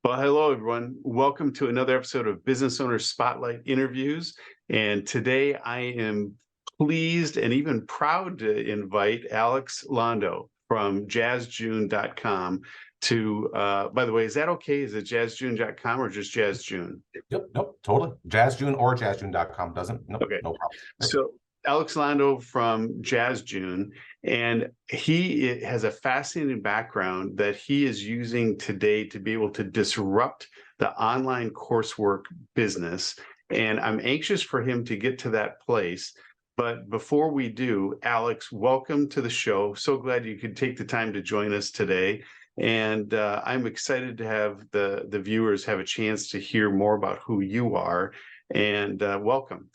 Well, hello, everyone. Welcome to another episode of Business Owner Spotlight Interviews. And today I am pleased and even proud to invite Alex Londo from jazzjune.com to, by the way, is that okay? Is it jazzjune.com or just jazzjune? Yep, nope, totally. JazzJune or jazzjune.com doesn't, nope, Okay. no problem. Right. So Alex Londo from Jazz June, and he has a fascinating background that he is using today to be able to disrupt the online coursework business. And I'm anxious for him to get to that place. But before we do, Alex, welcome to the show. So glad you could take the time to join us today. And I'm excited to have the viewers have a chance to hear more about who you are. And welcome.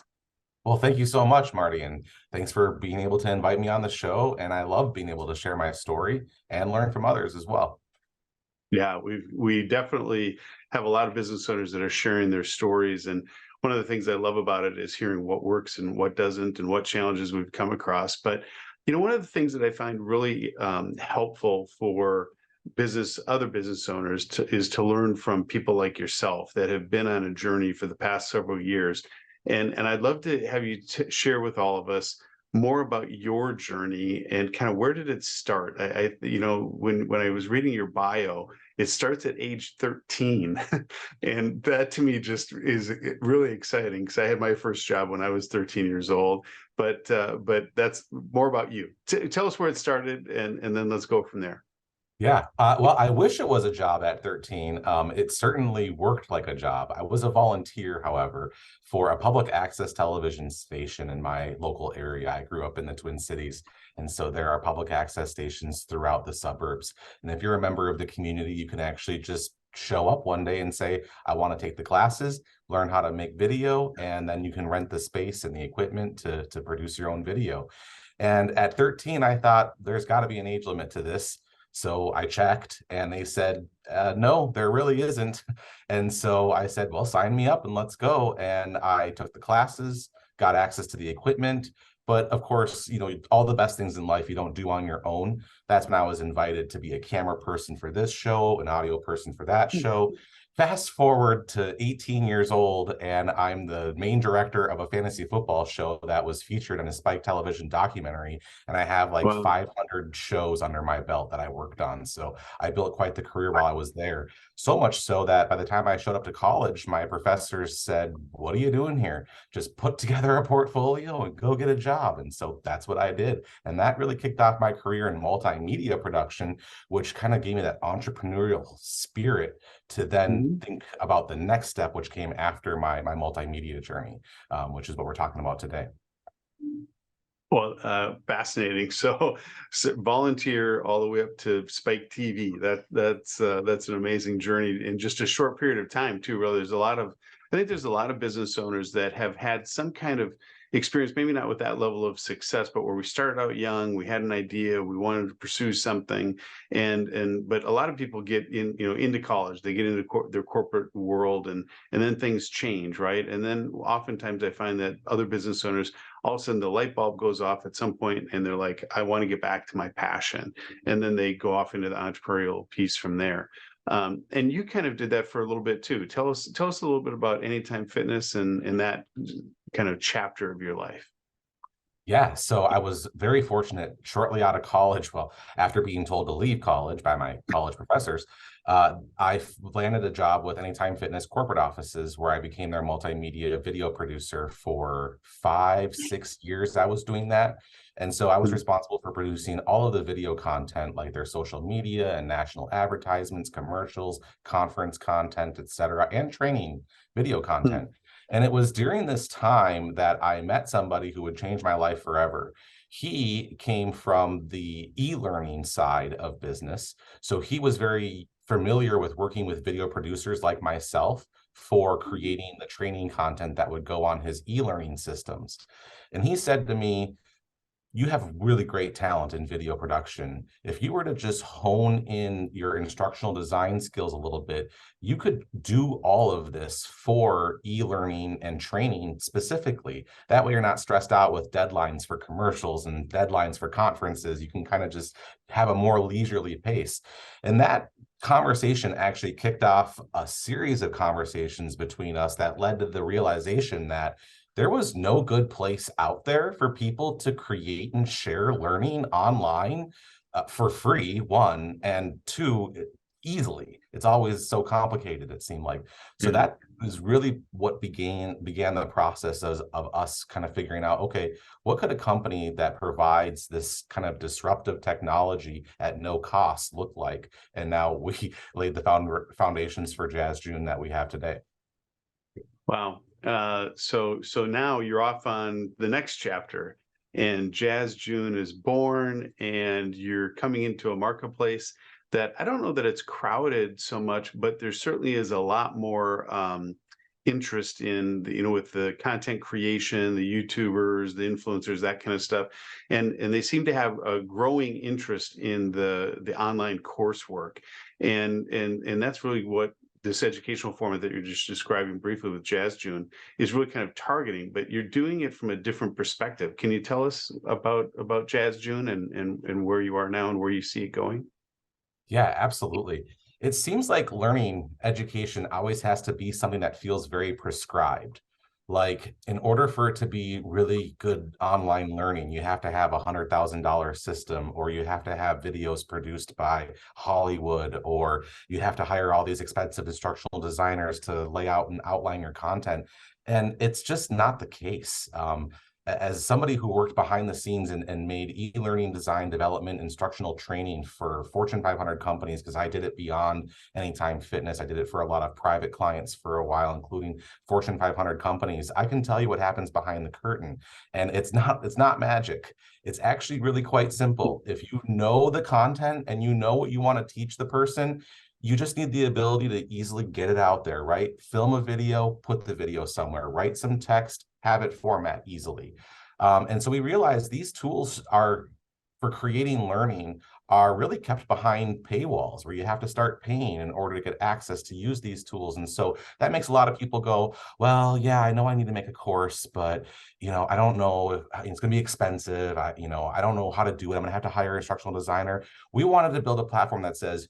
Well, thank you so much, Marty, and thanks for being able to invite me on the show. And I love being able to share my story and learn from others as well. Yeah, we definitely have a lot of business owners that are sharing their stories. And one of the things I love about it is hearing what works and what doesn't and what challenges we've come across. But, one of the things that I find really helpful for other business owners is to learn from people like yourself that have been on a journey for the past several years. And I'd love to have you share with all of us more about your journey and kind of where did it start? When I was reading your bio, it starts at age 13. And that to me just is really exciting because I had my first job when I was 13 years old. But that's more about you. Tell us where it started and then let's go from there. Yeah, well, I wish it was a job at 13. It certainly worked like a job. I was a volunteer, however, for a public access television station in my local area. I grew up in the Twin Cities, and so there are public access stations throughout the suburbs. And if you're a member of the community, you can actually just show up one day and say, I want to take the classes, learn how to make video, and then you can rent the space and the equipment to produce your own video. And at 13, I thought there's got to be an age limit to this. So I checked and they said, no, there really isn't. And so I said, well, sign me up and let's go. And I took the classes, got access to the equipment. But of course, all the best things in life you don't do on your own. That's when I was invited to be a camera person for this show, an audio person for that show. Fast forward to 18 years old, and I'm the main director of a fantasy football show that was featured in a Spike television documentary. And I have like Well, 500 shows under my belt that I worked on. So I built quite the career while I was there. So much so that by the time I showed up to college, my professors said, what are you doing here? Just put together a portfolio and go get a job. And so that's what I did. And that really kicked off my career in multimedia production, which kind of gave me that entrepreneurial spirit to then think about the next step, which came after my multimedia journey, which is what we're talking about today. Well, fascinating. So volunteer all the way up to Spike TV. That's an amazing journey in just a short period of time too. Really, I think there's a lot of business owners that have had some kind of experience, maybe not with that level of success, but where we started out young, we had an idea, we wanted to pursue something, but a lot of people get into college, they get into their corporate world, and then things change, right? And then oftentimes I find that other business owners, all of a sudden the light bulb goes off at some point and they're like, I want to get back to my passion. And then they go off into the entrepreneurial piece from there. And you kind of did that for a little bit too. Tell us a little bit about Anytime Fitness and that kind of chapter of your life. Yeah, so I was very fortunate shortly out of college. Well, after being told to leave college by my college professors, I landed a job with Anytime Fitness corporate offices where I became their multimedia video producer for 5-6 years. I was doing that. And so I was responsible for producing all of the video content, like their social media and national advertisements, commercials, conference content, et cetera, and training video content. And it was during this time that I met somebody who would change my life forever. He came from the e-learning side of business. So he was very familiar with working with video producers like myself for creating the training content that would go on his e-learning systems. And he said to me, you have really great talent in video production. If you were to just hone in your instructional design skills a little bit, you could do all of this for e-learning and training specifically. That way you're not stressed out with deadlines for commercials and deadlines for conferences. You can kind of just have a more leisurely pace. And that conversation actually kicked off a series of conversations between us that led to the realization that there was no good place out there for people to create and share learning online for free, one, and two, easily. It's always so complicated, it seemed like. So Yeah. that is really what began the process of us kind of figuring out, okay, what could a company that provides this kind of disruptive technology at no cost look like? And now we laid the foundations for Jazz June that we have today. Wow. So now you're off on the next chapter, and Jazz June is born, and you're coming into a marketplace that I don't know that it's crowded so much, but there certainly is a lot more interest in the, with the content creation, the YouTubers, the influencers, that kind of stuff, and they seem to have a growing interest in the online coursework, and that's really what this educational format that you're just describing briefly with Jazz June is really kind of targeting, but you're doing it from a different perspective. Can you tell us about Jazz June and where you are now and where you see it going? Yeah, absolutely. It seems like learning education always has to be something that feels very prescribed. Like, in order for it to be really good online learning, you have to have $100,000 system, or you have to have videos produced by Hollywood, or you have to hire all these expensive instructional designers to lay out and outline your content. And it's just not the case. As somebody who worked behind the scenes and made e-learning design development instructional training for Fortune 500 companies, because I did it beyond Anytime Fitness. I did it for a lot of private clients for a while, including Fortune 500 companies. I can tell you what happens behind the curtain, and it's not magic. It's actually really quite simple. If you know the content and you know what you want to teach the person, you just need the ability to easily get it out there, right? Film a video, put the video somewhere, write some text, have it format easily. And so we realized these tools are for creating learning are really kept behind paywalls where you have to start paying in order to get access to use these tools. And so that makes a lot of people go, well, yeah, I know I need to make a course, but I don't know if it's going to be expensive. I don't know how to do it. I'm going to have to hire an instructional designer. We wanted to build a platform that says,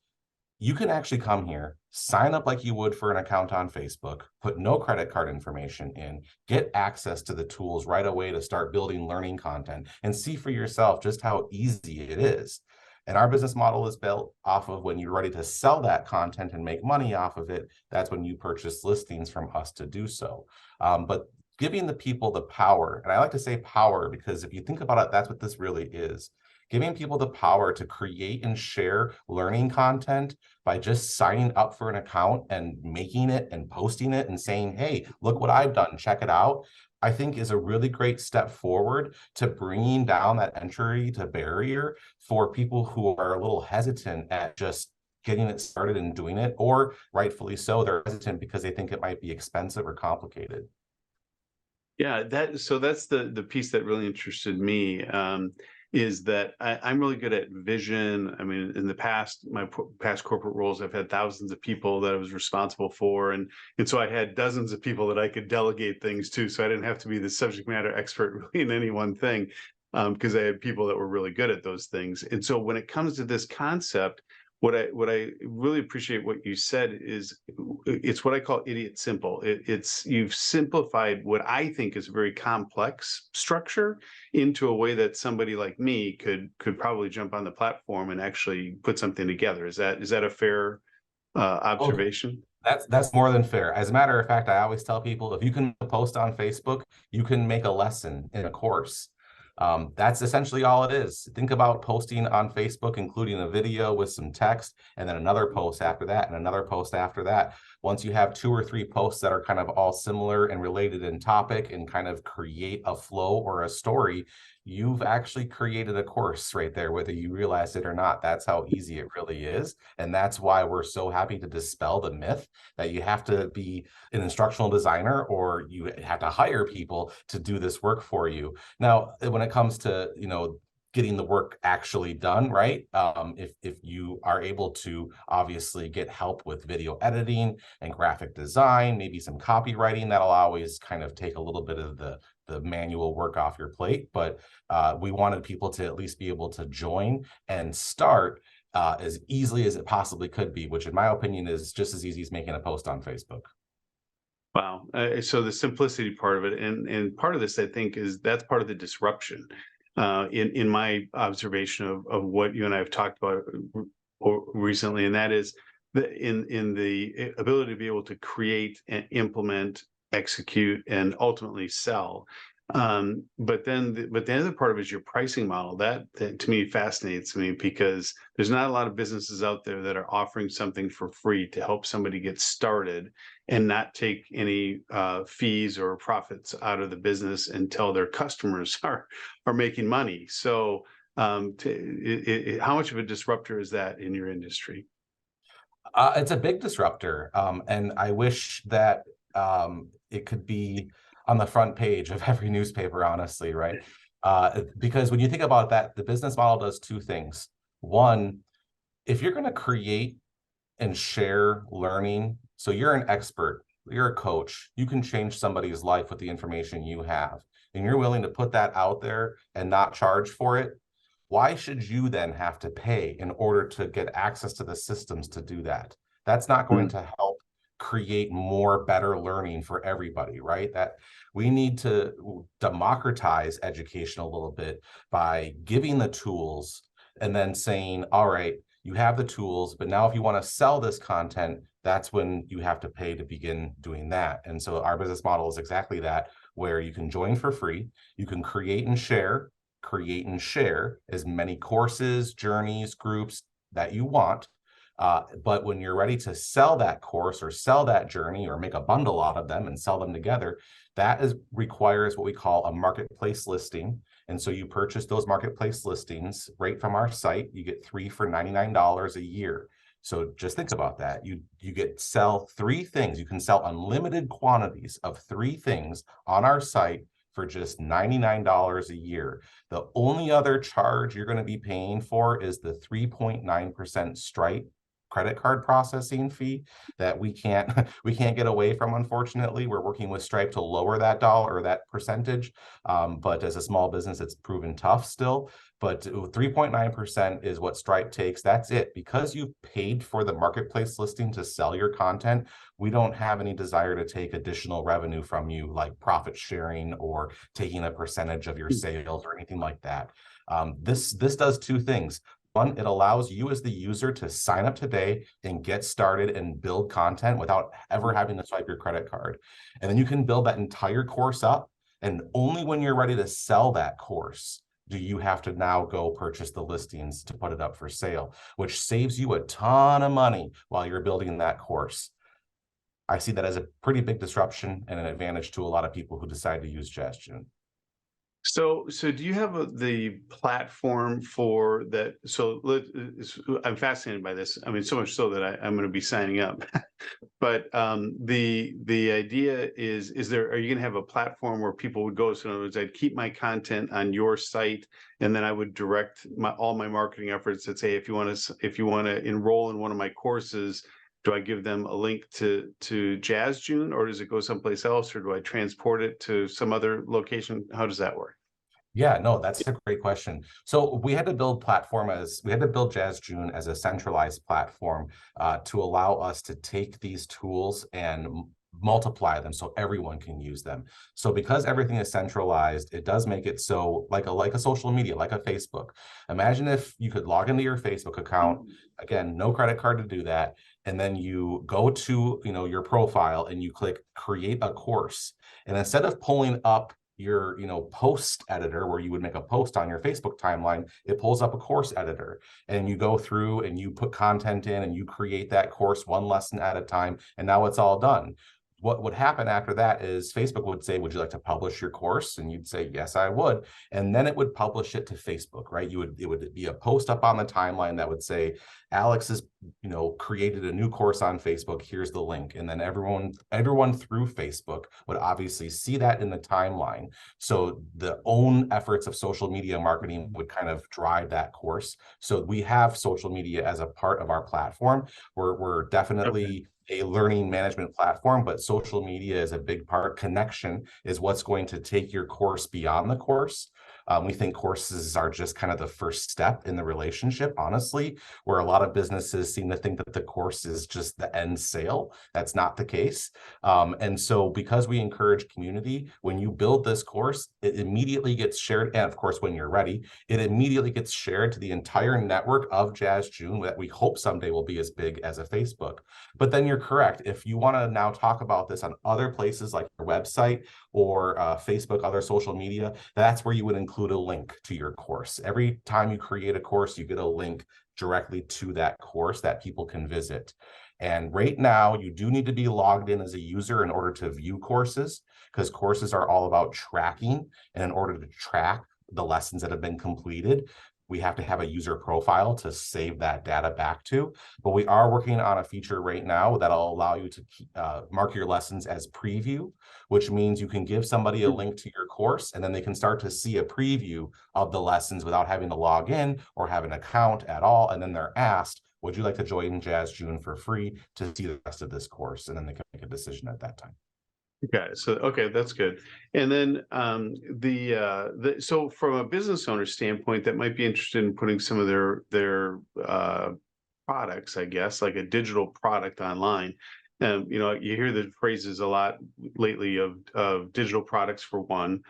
you can actually come here, sign up like you would for an account on Facebook, put no credit card information in, get access to the tools right away to start building learning content, and see for yourself just how easy it is. And our business model is built off of when you're ready to sell that content and make money off of it, that's when you purchase listings from us to do so. But giving the people the power, and I like to say power because if you think about it, that's what this really is. Giving people the power to create and share learning content by just signing up for an account and making it and posting it and saying, hey, look what I've done, check it out, I think is a really great step forward to bringing down that entry to barrier for people who are a little hesitant at just getting it started and doing it, or rightfully so, they're hesitant because they think it might be expensive or complicated. Yeah, that's the piece that really interested me, is that I'm really good at vision. I mean, in the past, my past corporate roles, I've had thousands of people that I was responsible for, and so I had dozens of people that I could delegate things to, so I didn't have to be the subject matter expert really in any one thing, because I had people that were really good at those things. And so when it comes to this concept, what I really appreciate what you said is it's what I call idiot simple. It's you've simplified what I think is a very complex structure into a way that somebody like me could probably jump on the platform and actually put something together. Is that a fair Oh, observation? that's more than fair. As a matter of fact, I always tell people if you can post on Facebook, you can make a lesson in a course. That's essentially all it is. Think about posting on Facebook, including a video with some text, and then another post after that, and another post after that. Once you have 2 or 3 posts that are kind of all similar and related in topic and kind of create a flow or a story, you've actually created a course right there, whether you realize it or not. That's how easy it really is. And that's why we're so happy to dispel the myth that you have to be an instructional designer or you have to hire people to do this work for you. Now, when it comes to, getting the work actually done, right? If you are able to obviously get help with video editing and graphic design, maybe some copywriting, that'll always kind of take a little bit of the manual work off your plate. But we wanted people to at least be able to join and start as easily as it possibly could be, which in my opinion is just as easy as making a post on Facebook. Wow. So the simplicity part of it, and part of this, I think, is that's part of the disruption. In my observation of what you and I have talked about recently, and that is in the ability to be able to create and implement, execute, and ultimately sell. But then, but the other part of it is your pricing model. That to me fascinates me, because there's not a lot of businesses out there that are offering something for free to help somebody get started and not take any fees or profits out of the business until their customers are making money. So, how much of a disruptor is that in your industry? It's a big disruptor, and I wish that it could be on the front page of every newspaper, honestly, right? Because when you think about that, the business model does two things. One, if you're going to create and share learning, so you're an expert, you're a coach, you can change somebody's life with the information you have, and you're willing to put that out there and not charge for it, why should you then have to pay in order to get access to the systems to do that? That's not going Mm. to help create more better learning for everybody, right? That we need to democratize education a little bit by giving the tools and then saying, all right, you have the tools, but now if you want to sell this content, that's when you have to pay to begin doing that. And so our business model is exactly that, where you can join for free, you can create and share as many courses, journeys, groups that you want. But when you're ready to sell that course or sell that journey or make a bundle out of them and sell them together, that requires what we call a marketplace listing. And so you purchase those marketplace listings right from our site. You get 3 for $99 a year. So just think about that. You sell 3 things. You can sell unlimited quantities of 3 things on our site for just $99 a year. The only other charge you're going to be paying for is the 3.9% Stripe credit card processing fee that we can't we can't get away from. Unfortunately, we're working with Stripe to lower that dollar or that percentage, but as a small business, it's proven tough still. But 3.9% is what Stripe takes. That's it. Because you've paid for the marketplace listing to sell your content, we don't have any desire to take additional revenue from you, like profit sharing or taking a percentage of your sales or anything like that. This does 2 things. One, it allows you as the user to sign up today and get started and build content without ever having to swipe your credit card. And then you can build that entire course up. And only when you're ready to sell that course do you have to now go purchase the listings to put it up for sale, which saves you a ton of money while you're building that course. I see that as a pretty big disruption and an advantage to a lot of people who decide to use JazzJune. So do you have the platform for that? So I'm fascinated by this. I mean, so much so that I'm going to be signing up. But the idea is there? Are you going to have a platform where people would go? So in other words, I'd keep my content on your site, and then I would direct all my marketing efforts that say, if you want to enroll in one of my courses, do I give them a link to JazzJune, or does it go someplace else, or do I transport it to some other location? How does that work? Yeah, no, that's a great question. So we had to build JazzJune as a centralized platform to allow us to take these tools and multiply them so everyone can use them. So because everything is centralized, it does make it so like a social media, like a Facebook. Imagine if you could log into your Facebook account, again, no credit card to do that, and then you go to your profile and you click create a course. And instead of pulling up your post editor where you would make a post on your Facebook timeline, it pulls up a course editor, and you go through and you put content in and you create that course one lesson at a time, and now it's all done. What would happen after that is Facebook would say, would you like to publish your course? And you'd say, yes, I would. And then it would publish it to Facebook, right? It would be a post up on the timeline that would say, Alex has, created a new course on Facebook. Here's the link. And then everyone through Facebook would obviously see that in the timeline. So the own efforts of social media marketing would kind of drive that course. So we have social media as a part of our platform. We're definitely a learning management platform, but social media is a big part. Connection is what's going to take your course beyond the course. We think courses are just kind of the first step in the relationship, honestly, where a lot of businesses seem to think that the course is just the end sale. That's not the case. And so because we encourage community, when you build this course, it immediately gets shared. And of course, when you're ready, it immediately gets shared to the entire network of Jazz June that we hope someday will be as big as a Facebook. But then you're correct. If you want to now talk about this on other places like your website or Facebook, other social media, that's where you would include a link to your course. Every time you create a course, you get a link directly to that course that people can visit. And right now, you do need to be logged in as a user in order to view courses, because courses are all about tracking. And in order to track the lessons that have been completed, we have to have a user profile to save that data back to. But we are working on a feature right now that'll allow you to mark your lessons as preview, which means you can give somebody a link to your course and then they can start to see a preview of the lessons without having to log in or have an account at all. And then they're asked, would you like to join Jazz June for free to see the rest of this course? And then they can make a decision at that time. Okay, so okay, that's good. And then so from a business owner standpoint that might be interested in putting some of their products, I guess, like a digital product online. You know, you hear the phrases a lot lately of digital products for one.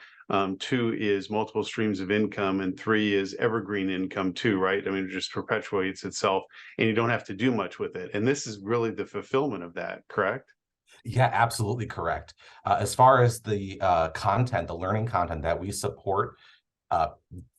Two is multiple streams of income, and three is evergreen income too, right? I mean, it just perpetuates itself, and you don't have to do much with it. And this is really the fulfillment of that, correct? Yeah, absolutely correct. As far as the content, the learning content that we support, uh,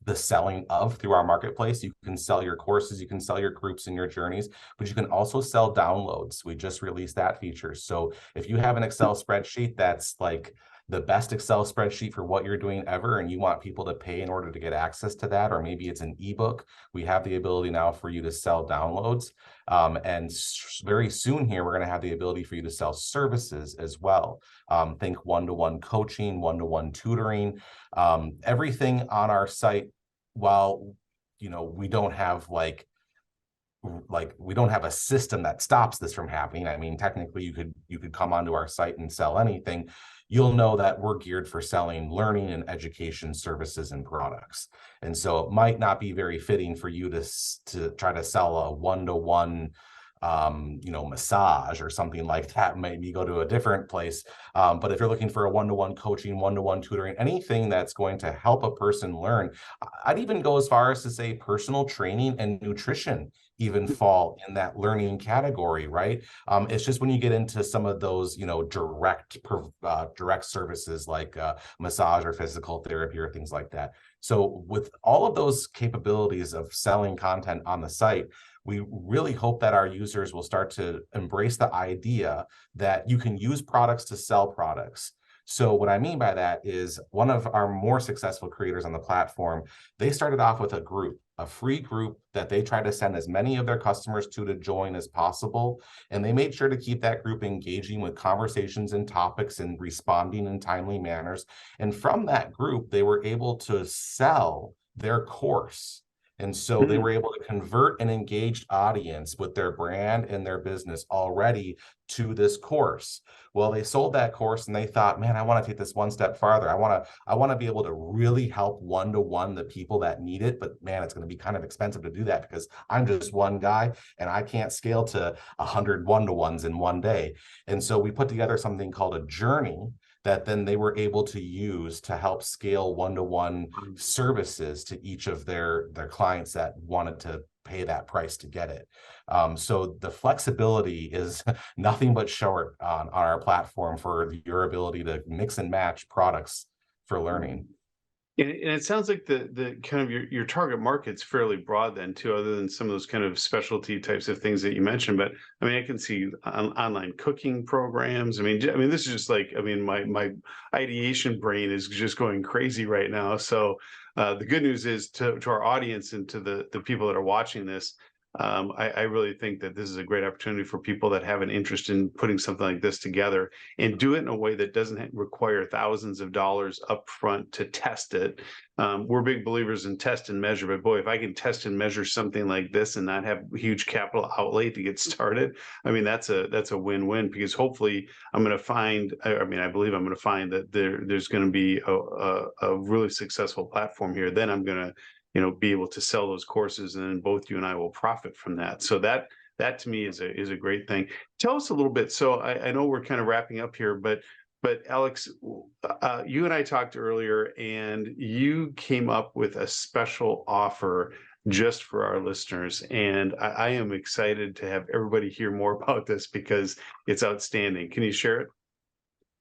the selling of through our marketplace, you can sell your courses, you can sell your groups and your journeys, but you can also sell downloads. We just released that feature. So if you have an Excel spreadsheet that's like the best Excel spreadsheet for what you're doing ever, and you want people to pay in order to get access to that, or maybe it's an ebook, we have the ability now for you to sell downloads. And very soon here, we're going to have the ability for you to sell services as well. Think one-to-one coaching, one-to-one tutoring, everything on our site. While, you know, we don't have we don't have a system that stops this from happening. I mean, technically you could come onto our site and sell anything. You'll know that we're geared for selling learning and education services and products. And so it might not be very fitting for you to try to sell a one-to-one you know, massage or something like that. Maybe go to a different place. But if you're looking for a one-to-one coaching, one-to-one tutoring, anything that's going to help a person learn, I'd even go as far as to say personal training and nutrition even fall in that learning category, right? It's just when you get into some of those, you know, direct services like massage or physical therapy or things like that. So with all of those capabilities of selling content on the site, we really hope that our users will start to embrace the idea that you can use products to sell products. So what I mean by that is one of our more successful creators on the platform, they started off with a free group that they tried to send as many of their customers to join as possible. And they made sure to keep that group engaging with conversations and topics and responding in timely manners. And from that group, they were able to sell their course. And so they were able to convert an engaged audience with their brand and their business already to this course. Well, they sold that course and they thought, man, I want to take this one step farther. I want to be able to really help one-to-one the people that need it. But man, it's going to be kind of expensive to do that because I'm just one guy and I can't scale to 100 one-to-ones in one day. And so we put together something called a journey that then they were able to use to help scale one-to-one services to each of their clients that wanted to pay that price to get it. So the flexibility is nothing but short on our platform for your ability to mix and match products for learning. And it sounds like the kind of your target market's fairly broad then too, other than some of those kind of specialty types of things that you mentioned. But I mean, I can see online cooking programs. I mean, this is just like, I mean, my ideation brain is just going crazy right now. So the good news is to our audience and to the people that are watching this, I really think that this is a great opportunity for people that have an interest in putting something like this together and do it in a way that doesn't require thousands of dollars upfront to test it. We're big believers in test and measure, but boy, if I can test and measure something like this and not have huge capital outlay to get started, I mean that's a win-win, because hopefully I'm going to find, I mean I believe I'm going to find that there's going to be a really successful platform here. Then I'm going to be able to sell those courses, and then both you and I will profit from that. So that to me is a great thing. Tell us a little bit. So I know we're kind of wrapping up here, but Alex, you and I talked earlier, and you came up with a special offer just for our listeners, and I am excited to have everybody hear more about this because it's outstanding. Can you share it?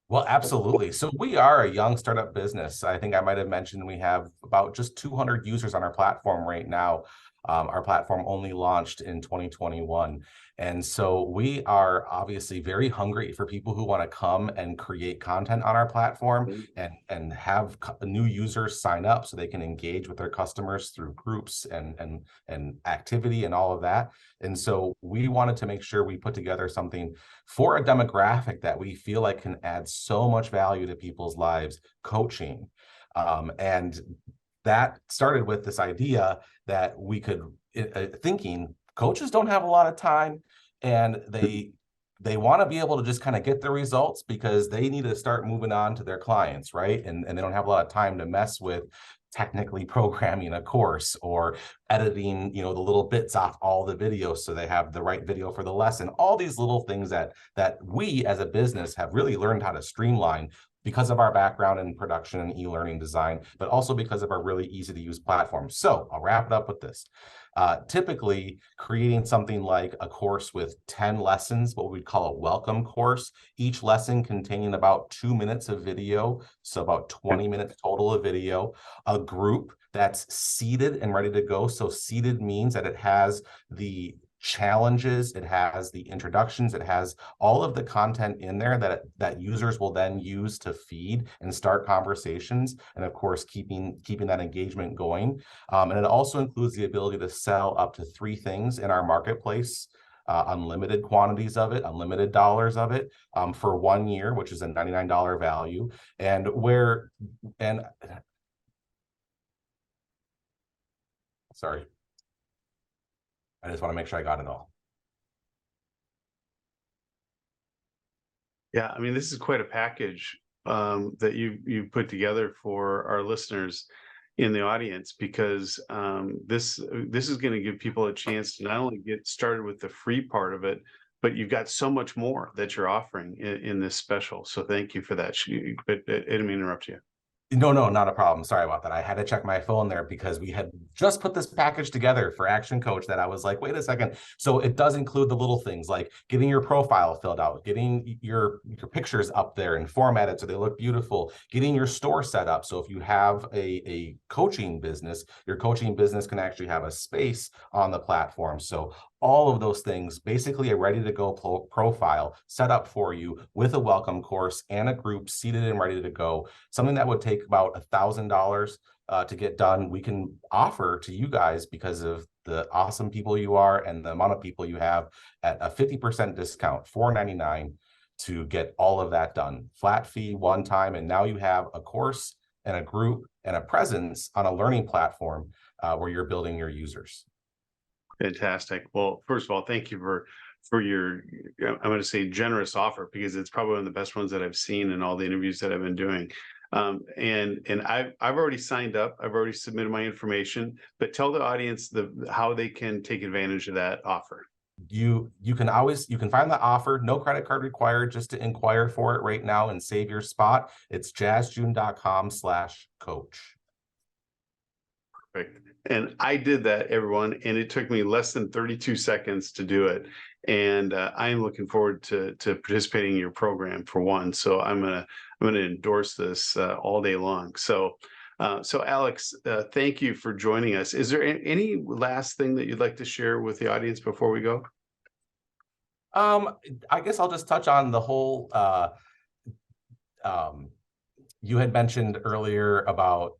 Well, absolutely. So we are a young startup business. I think I might have mentioned we have about just 200 users on our platform right now. Our platform only launched in 2021. And so we are obviously very hungry for people who want to come and create content on our platform and have new users sign up so they can engage with their customers through groups and activity and all of that. And so we wanted to make sure we put together something for a demographic that we feel like can add so much value to people's lives, coaching. And that started with this idea that we could, thinking coaches don't have a lot of time, and they want to be able to just kind of get the results because they need to start moving on to their clients, right? And they don't have a lot of time to mess with technically programming a course or editing, the little bits off all the videos so they have the right video for the lesson. All these little things that we as a business have really learned how to streamline because of our background in production and e-learning design, but also because of our really easy to use platform. So I'll wrap it up with this. Typically creating something like a course with 10 lessons, what we'd call a welcome course, each lesson containing about 2 minutes of video, so about 20 minutes total of video, a group that's seated and ready to go. So seated means that it has the challenges, it has the introductions, it has all of the content in there that users will then use to feed and start conversations, and of course keeping that engagement going. And it also includes the ability to sell up to 3 things in our marketplace, unlimited quantities of it, unlimited dollars of it, for 1 year, which is a $99 value. And sorry, I just want to make sure I got it all. Yeah, I mean, this is quite a package that you put together for our listeners in the audience, because this is going to give people a chance to not only get started with the free part of it, but you've got so much more that you're offering in this special. So thank you for that. But I didn't mean to interrupt you. No, not a problem. Sorry about that. I had to check my phone there because we had just put this package together for Action Coach that I was like, wait a second. So it does include the little things like getting your profile filled out, getting your pictures up there and formatted so they look beautiful, getting your store set up. So if you have a coaching business, your coaching business can actually have a space on the platform. So all of those things, basically a ready to go profile set up for you with a welcome course and a group seated and ready to go. Something that would take about $1,000 to get done, we can offer to you guys because of the awesome people you are and the amount of people you have at a 50% discount, $499, to get all of that done. Flat fee, one time, and now you have a course and a group and a presence on a learning platform where you're building your users. Fantastic. Well, first of all, thank you for your, I'm going to say, generous offer, because it's probably one of the best ones that I've seen in all the interviews that I've been doing. And I've already signed up. I've already submitted my information. But tell the audience how they can take advantage of that offer. You can find the offer, no credit card required, just to inquire for it right now and save your spot. It's jazzjune.com/coach. Perfect. And I did that, everyone, and it took me less than 32 seconds to do it. And I am looking forward to participating in your program, for one. So I'm gonna endorse this all day long. So Alex, thank you for joining us. Is there any last thing that you'd like to share with the audience before we go? I guess I'll just touch on the whole. You had mentioned earlier about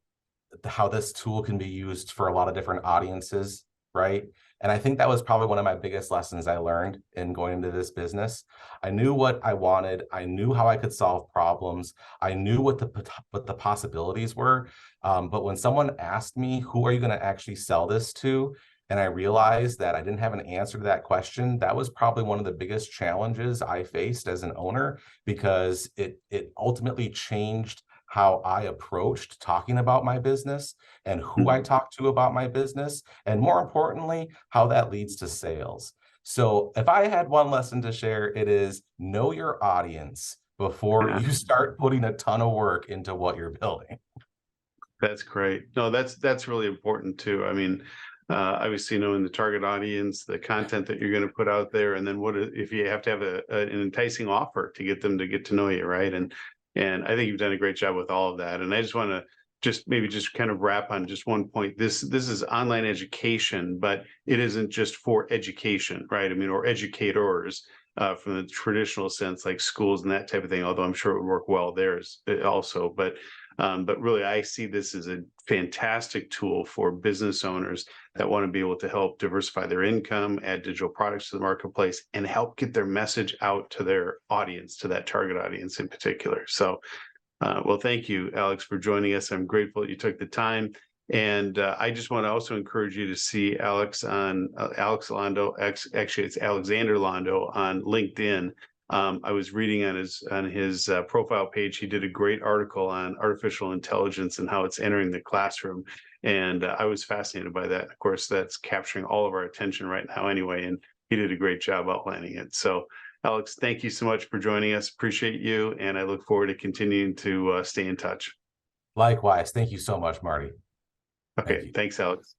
how this tool can be used for a lot of different audiences, right? And I think that was probably one of my biggest lessons I learned in going into this business. I knew what I wanted. I knew how I could solve problems. I knew what the possibilities were. But when someone asked me, who are you going to actually sell this to? And I realized that I didn't have an answer to that question. That was probably one of the biggest challenges I faced as an owner, because it ultimately changed how I approached talking about my business and who I Mhm. talked to about my business, and more importantly, how that leads to sales. So if I had one lesson to share, it is know your audience before Yeah. you start putting a ton of work into what you're building. That's great. No, that's really important too. I mean, obviously knowing the target audience, the content that you're going to put out there, and then if you have to have an enticing offer to get them to get to know you, right? And I think you've done a great job with all of that. And I just want to just kind of wrap on just one point. This is online education, but it isn't just for education, right? I mean, or educators. From the traditional sense, like schools and that type of thing, although I'm sure it would work well there also. But really, I see this as a fantastic tool for business owners that want to be able to help diversify their income, add digital products to the marketplace, and help get their message out to their audience, to that target audience in particular. So, well, thank you, Alex, for joining us. I'm grateful that you took the time. And I just want to also encourage you to see Alex on Alex Londo. Actually, it's Alexander Londo on LinkedIn. I was reading on his profile page. He did a great article on artificial intelligence and how it's entering the classroom, and I was fascinated by that. Of course, that's capturing all of our attention right now, anyway. And he did a great job outlining it. So, Alex, thank you so much for joining us. Appreciate you, and I look forward to continuing to stay in touch. Likewise, thank you so much, Marty. Thank Okay, you. thanks, Alex.